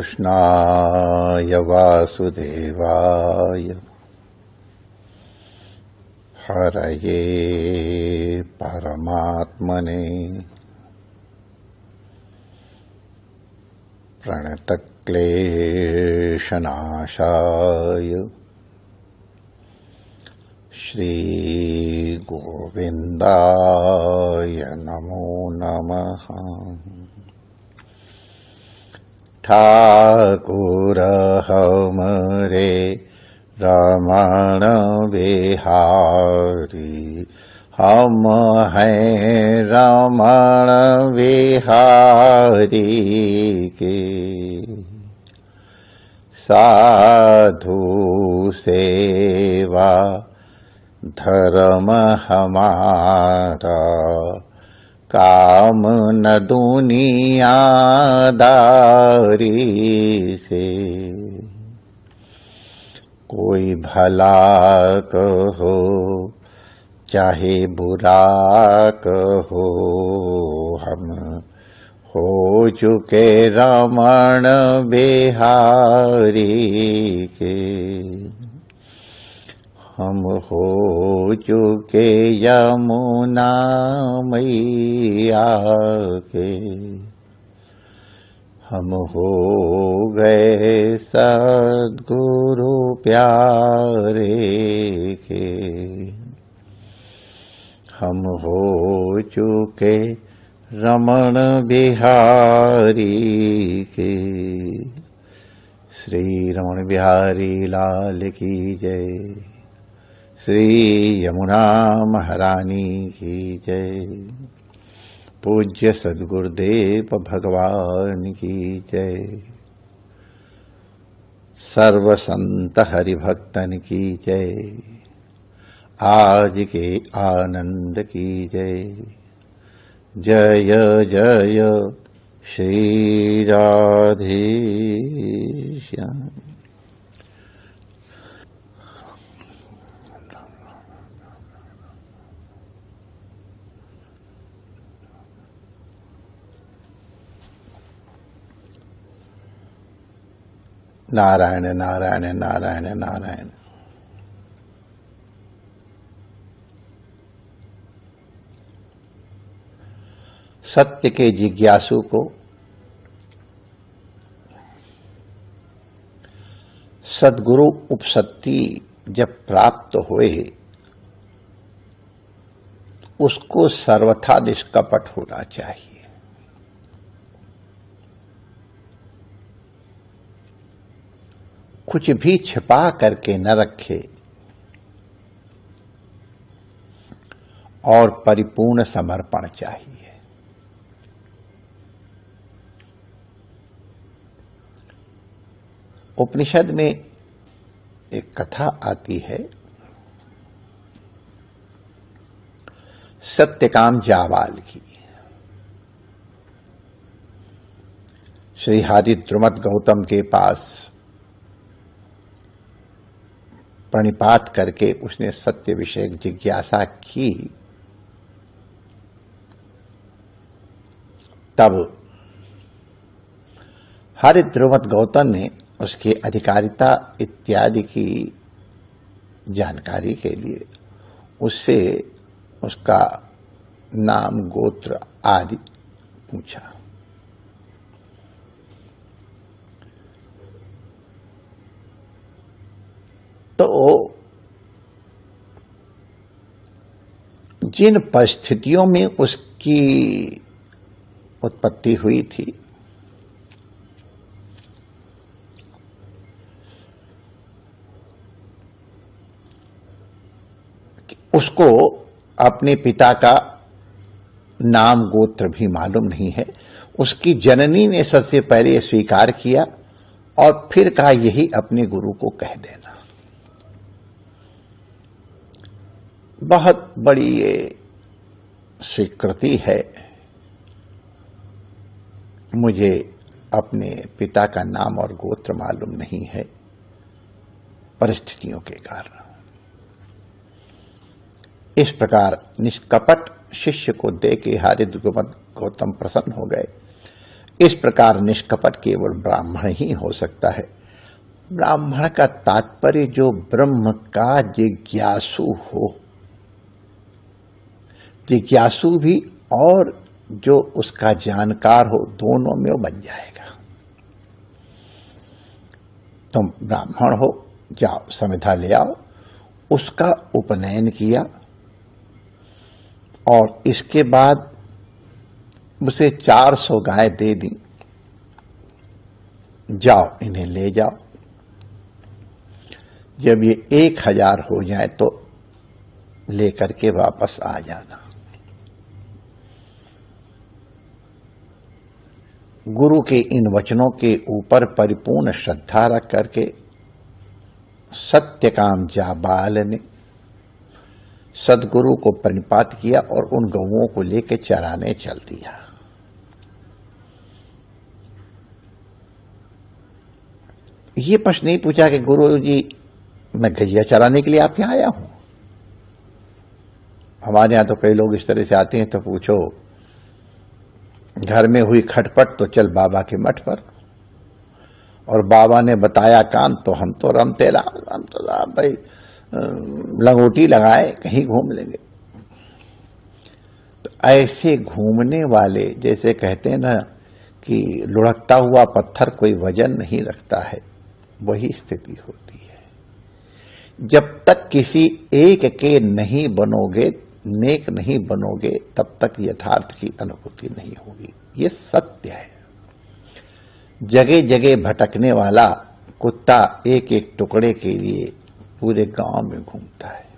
कृष्णाय वासुदेवाय हरये परमात्मने प्रणतक्लेशनाशाय श्रीगोविन्दाय नमो नमः। ठाकुर हमरे रमण बिहारी, हम हैं रमण बिहारी के। साधु सेवा धर्म हमारा, काम न दुनियादारी से। कोई भला कहो चाहे बुरा कहो, हम हो चुके रमण बिहारी के। हम हो चुके यमुना मैया के। हम हो गए सद्गुरु प्यारे के। हम हो चुके रमण बिहारी के। श्री रमण बिहारी लाल की जय। श्री यमुना महारानी की जय। पूज्य सद्गुरुदेव भगवान की जय। सर्व संत हरिभक्तन की जय। आज के आनंद की जय। जय जय श्री राधे श्याम। नारायण नारायण नारायण नारायण। सत्य के जिज्ञासु को सद्गुरु उपसत्ति जब प्राप्त हुए, उसको सर्वथा निष्कपट होना चाहिए। कुछ भी छिपा करके न रखे और परिपूर्ण समर्पण चाहिए। उपनिषद में एक कथा आती है, सत्यकाम जाबाल की। श्री हरिद्रुमत गौतम के पास प्रणिपात करके उसने सत्य विषयक जिज्ञासा की। तब हरिद्रुमत गौतम ने उसकी अधिकारिता इत्यादि की जानकारी के लिए उससे उसका नाम गोत्र आदि पूछा। तो जिन परिस्थितियों में उसकी उत्पत्ति हुई थी, उसको अपने पिता का नाम गोत्र भी मालूम नहीं है। उसकी जननी ने सबसे पहले स्वीकार किया और फिर कहा यही अपने गुरु को कह देना। बहुत बड़ी ये स्वीकृति है। मुझे अपने पिता का नाम और गोत्र मालूम नहीं है परिस्थितियों के कारण। इस प्रकार निष्कपट शिष्य को दे के हरिद्रुमत गौतम प्रसन्न हो गए। इस प्रकार निष्कपट केवल ब्राह्मण ही हो सकता है। ब्राह्मण का तात्पर्य जो ब्रह्म का जिज्ञासु हो, जिज्ञासु भी और जो उसका जानकार हो, दोनों में वो बन जाएगा। तुम ब्राह्मण हो, जाओ समिधा ले आओ, उसका उपनयन किया और इसके बाद उसे 400 गाय दे दी, जाओ इन्हें ले जाओ। जब ये 1000 हो जाए तो लेकर के वापस आ जाना। गुरु के इन वचनों के ऊपर परिपूर्ण श्रद्धा रख करके सत्यकाम जाबाल ने सदगुरु को प्रणिपात किया और उन गौओं को लेकर चराने चल दिया। ये प्रश्न नहीं पूछा कि गुरु जी मैं गैया चराने के लिए आपके आया हूं। हमारे यहां तो कई लोग इस तरह से आते हैं, तो पूछो घर में हुई खटपट तो चल बाबा के मठ पर, और बाबा ने बताया काम तो हम तो रमते हम तो भाई लंगोटी लगाए कहीं घूम लेंगे। तो ऐसे घूमने वाले, जैसे कहते हैं ना कि लुढ़कता हुआ पत्थर कोई वजन नहीं रखता है, वही स्थिति होती है। जब तक किसी एक के नहीं बनोगे, नेक नहीं बनोगे, तब तक यथार्थ की अनुभूति नहीं होगी। ये सत्य है। जगह जगह भटकने वाला कुत्ता एक एक टुकड़े के लिए पूरे गांव में घूमता है,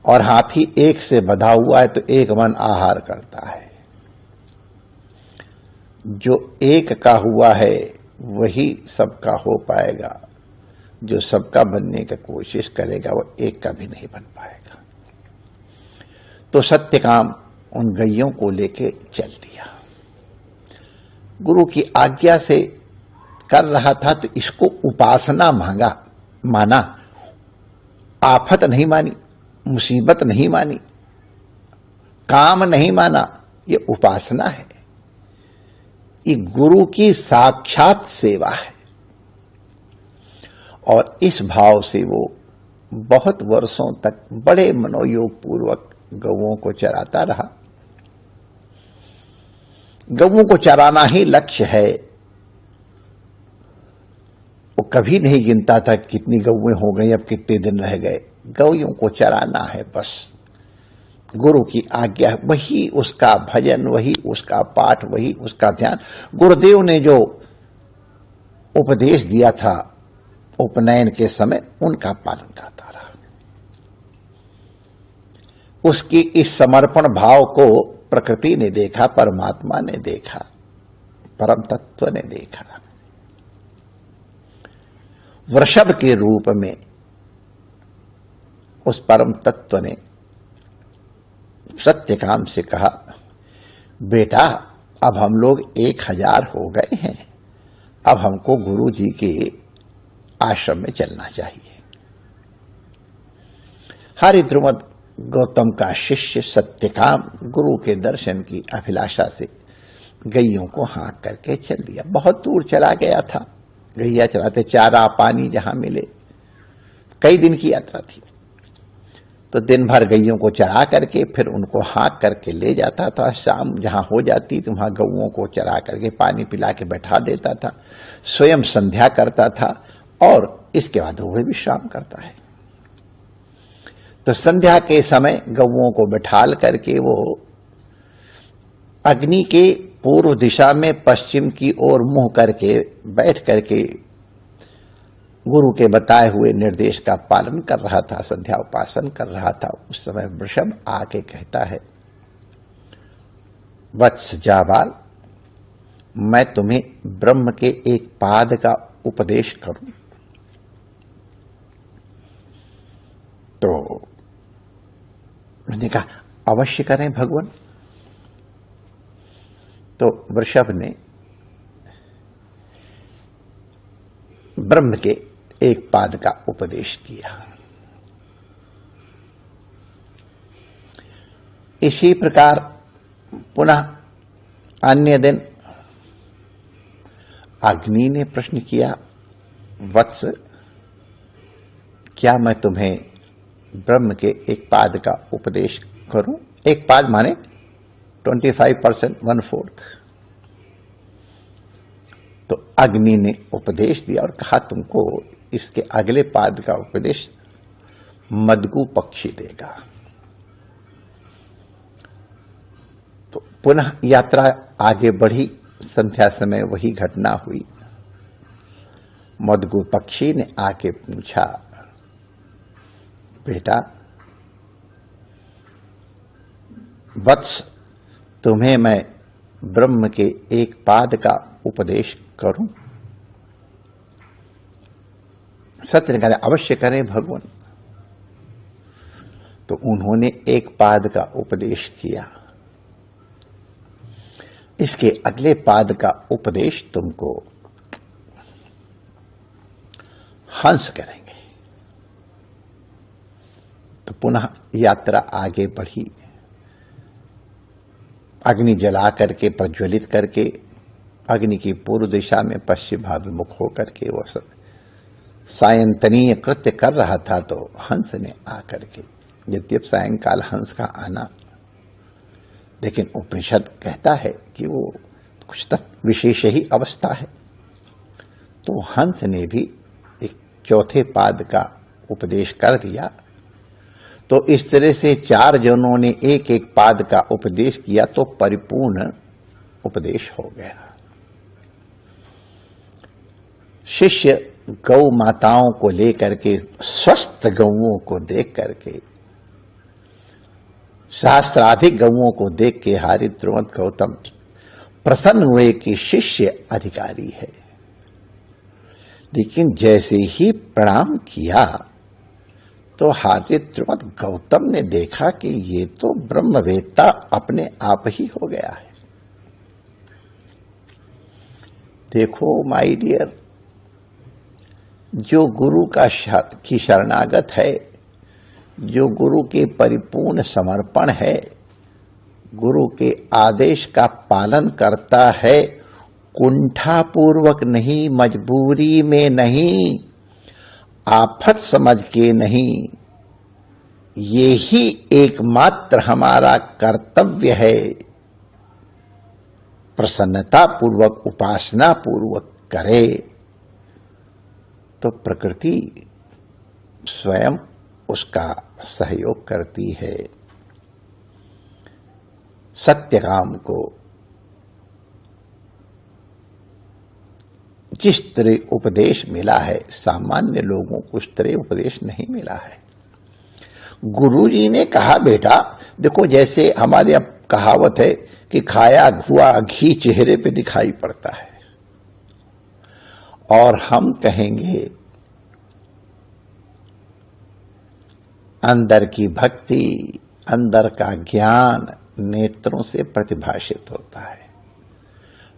और हाथी एक से बंधा हुआ है तो एक मन आहार करता है। जो एक का हुआ है वही सबका हो पाएगा, जो सबका बनने की कोशिश करेगा वो एक का भी नहीं बन पाएगा। तो सत्यकाम उन गैयों को लेके चल दिया। गुरु की आज्ञा से कर रहा था तो इसको उपासना माना, आफत नहीं मानी, मुसीबत नहीं मानी, काम नहीं माना। ये उपासना है, ये गुरु की साक्षात सेवा है। और इस भाव से वो बहुत वर्षों तक बड़े मनोयोग पूर्वक गौओं को चराता रहा। गौओं को चराना ही लक्ष्य है। वो कभी नहीं गिनता था कितनी गौएं हो गई, अब कितने दिन रह गए। गौओं को चराना है बस। गुरु की आज्ञा, वही उसका भजन, वही उसका पाठ, वही उसका ध्यान। गुरुदेव ने जो उपदेश दिया था उपनयन के समय, उनका पालन करता रहा। उसकी इस समर्पण भाव को प्रकृति ने देखा, परमात्मा ने देखा, परम तत्व ने देखा। वृषभ के रूप में उस परम तत्व ने सत्यकाम से कहा, बेटा अब हम लोग 1000 हो गए हैं, अब हमको गुरु जी के आश्रम में चलना चाहिए। हरिद्रुमत गौतम का शिष्य सत्यकाम गुरु के दर्शन की अभिलाषा से गैयों को हाँक करके चल दिया। बहुत दूर चला गया था, गैया चलाते, चारा पानी जहां मिले। कई दिन की यात्रा थी, तो दिन भर गैयों को चरा करके फिर उनको हाँक करके ले जाता था। शाम जहां हो जाती तो वहां गौओं को चरा करके पानी पिला के बैठा देता था, स्वयं संध्या करता था और इसके बाद वो विश्राम करता है। तो संध्या के समय गौओं को बैठाल करके वो अग्नि के पूर्व दिशा में पश्चिम की ओर मुंह करके बैठ करके गुरु के बताए हुए निर्देश का पालन कर रहा था, संध्या उपासन कर रहा था। उस समय वृषभ आके कहता है, वत्स जाबाल, मैं तुम्हें ब्रह्म के एक पाद का उपदेश करूं। तो मैंने कहा, अवश्य करें भगवान। तो वृषभ ने ब्रह्म के एक पाद का उपदेश किया। इसी प्रकार पुनः अन्य दिन अग्नि ने प्रश्न किया, वत्स, क्या मैं तुम्हें ब्रह्म के एक पाद का उपदेश करूं? एक पाद माने 25%, 1/4। तो अग्नि ने उपदेश दिया और कहा, तुमको इसके अगले पाद का उपदेश मदगु पक्षी देगा। तो पुनः यात्रा आगे बढ़ी। संध्या समय वही घटना हुई। मदगु पक्षी ने आके पूछा, बेटा वत्स, तुम्हें मैं ब्रह्म के एक पाद का उपदेश करूं? सत्य ने कहा, अवश्य करें भगवान। तो उन्होंने एक पाद का उपदेश किया। इसके अगले पाद का उपदेश तुमको हंस करेंगे। तो पुनः यात्रा आगे बढ़ी। अग्नि जला करके, प्रज्वलित करके, अग्नि की पूर्व दिशा में पश्चिमाभिमुख होकर के वो सायंतनीय कृत्य कर रहा था। तो हंस ने आकर के, यद्यप सायंकाल हंस का आना, लेकिन उपनिषद कहता है कि वो कुछ तक विशेष ही अवस्था है। तो हंस ने भी एक चौथे पाद का उपदेश कर दिया। तो इस तरह से 4 जनों ने एक एक पाद का उपदेश किया, तो परिपूर्ण उपदेश हो गया। शिष्य गौ माताओं को लेकर के, स्वस्थ गौओं को देख करके, सहस्राधिक गौओं को देख के हरिद्रवत गौतम प्रसन्न हुए कि शिष्य अधिकारी है। लेकिन जैसे ही प्रणाम किया तो हरिद्रवत गौतम ने देखा कि ये तो ब्रह्मवेत्ता अपने आप ही हो गया है। देखो माय डियर, जो गुरु की शरणागत है, जो गुरु के परिपूर्ण समर्पण है, गुरु के आदेश का पालन करता है, कुंठापूर्वक नहीं, मजबूरी में नहीं, आफत समझ के नहीं, ये ही एकमात्र हमारा कर्तव्य है। प्रसन्नता पूर्वक, उपासना पूर्वक करे तो प्रकृति स्वयं उसका सहयोग करती है। सत्यकाम को जिस तरह उपदेश मिला है, सामान्य लोगों को उस तरह उपदेश नहीं मिला है। गुरुजी ने कहा, बेटा देखो, जैसे हमारे अब कहावत है कि खाया हुआ घी चेहरे पे दिखाई पड़ता है, और हम कहेंगे अंदर की भक्ति, अंदर का ज्ञान नेत्रों से प्रतिभाषित होता है।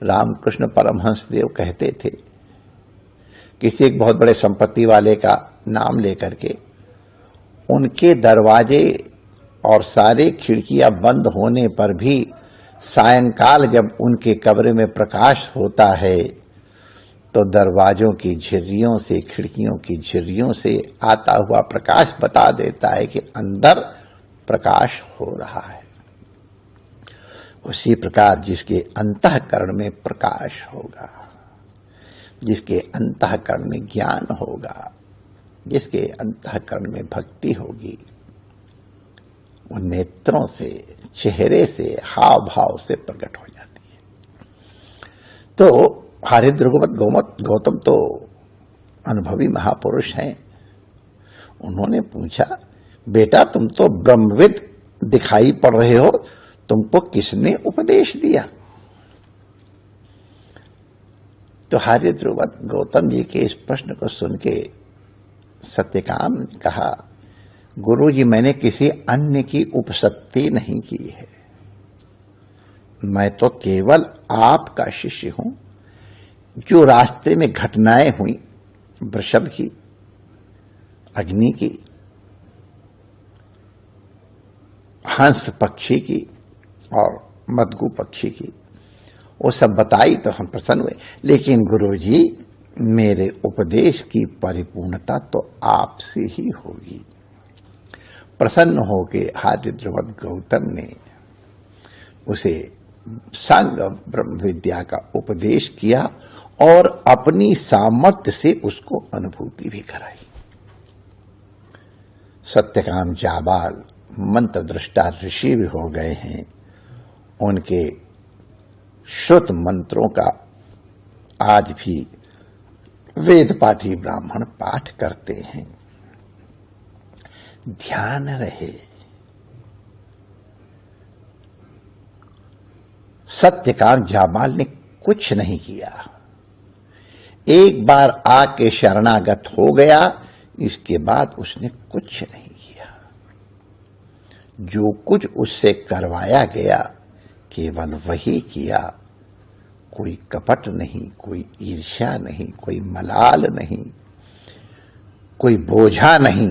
रामकृष्ण परमहंस देव कहते थे, किसी एक बहुत बड़े संपत्ति वाले का नाम लेकर के, उनके दरवाजे और सारे खिड़कियां बंद होने पर भी सायंकाल जब उनके कमरे में प्रकाश होता है तो दरवाजों की झिर्रियों से, खिड़कियों की झिर्रियों से आता हुआ प्रकाश बता देता है कि अंदर प्रकाश हो रहा है। उसी प्रकार जिसके अंतःकरण में प्रकाश होगा, जिसके अंतःकरण में ज्ञान होगा, जिसके अंतःकरण में भक्ति होगी, वो नेत्रों से, चेहरे से, हाव भाव से प्रकट हो जाती है। तो हरिद्रवत गौतम तो अनुभवी महापुरुष हैं। उन्होंने पूछा, बेटा तुम तो ब्रह्मविद दिखाई पड़ रहे हो, तुमको किसने उपदेश दिया? तो हरिद्रवत गौतम जी के इस प्रश्न को सुन के सत्यकाम ने कहा, गुरुजी मैंने किसी अन्य की उपसक्ति नहीं की है, मैं तो केवल आपका शिष्य हूं। जो रास्ते में घटनाएं हुई, वृषभ की, अग्नि की, हंस पक्षी की और मदगु पक्षी की, वो सब बताई तो हम प्रसन्न हुए, लेकिन गुरुजी मेरे उपदेश की परिपूर्णता तो आपसे ही होगी। प्रसन्न होके हार्यद्रवत गौतम ने उसे सांग ब्रह्म विद्या का उपदेश किया और अपनी सामर्थ्य से उसको अनुभूति भी कराई। सत्यकाम जाबाल मंत्र दृष्टा ऋषि भी हो गए हैं। उनके श्रुत मंत्रों का आज भी वेद पाठी ब्राह्मण पाठ करते हैं। ध्यान रहे, सत्यकाम जाबाल ने कुछ नहीं किया। एक बार आके शरणागत हो गया, इसके बाद उसने कुछ नहीं किया। जो कुछ उससे करवाया गया केवल वही किया। कोई कपट नहीं, कोई ईर्ष्या नहीं, कोई मलाल नहीं, कोई बोझा नहीं।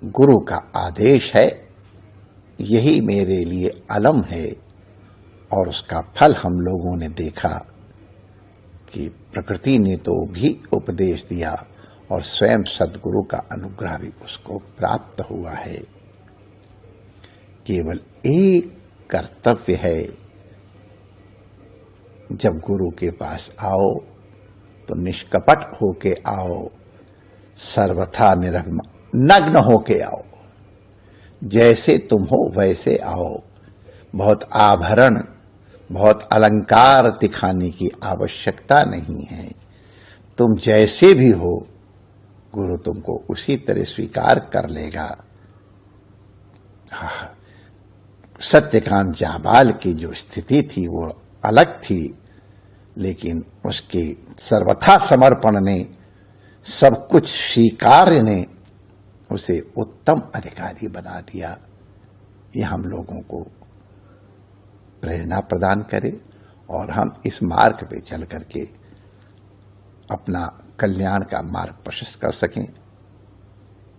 गुरु का आदेश है, यही मेरे लिए अलम है। और उसका फल हम लोगों ने देखा कि प्रकृति ने तो भी उपदेश दिया और स्वयं सद्गुरु का अनुग्रह भी उसको प्राप्त हुआ है। केवल एक कर्तव्य है, जब गुरु के पास आओ तो निष्कपट होके आओ, सर्वथा नग्न होके आओ। जैसे तुम हो वैसे आओ। बहुत आभरण, बहुत अलंकार दिखाने की आवश्यकता नहीं है। तुम जैसे भी हो, गुरु तुमको उसी तरह स्वीकार कर लेगा। सत्यकाम जाबाल की जो स्थिति थी वो अलग थी, लेकिन उसके सर्वथा समर्पण ने, सब कुछ स्वीकार ने उसे उत्तम अधिकारी बना दिया। ये हम लोगों को प्रेरणा प्रदान करे और हम इस मार्ग पे चल करके अपना कल्याण का मार्ग प्रशस्त कर सकें।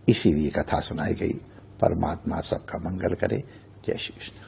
इसीलिए कथा सुनाई गई। परमात्मा सबका मंगल करे। जय श्री कृष्ण।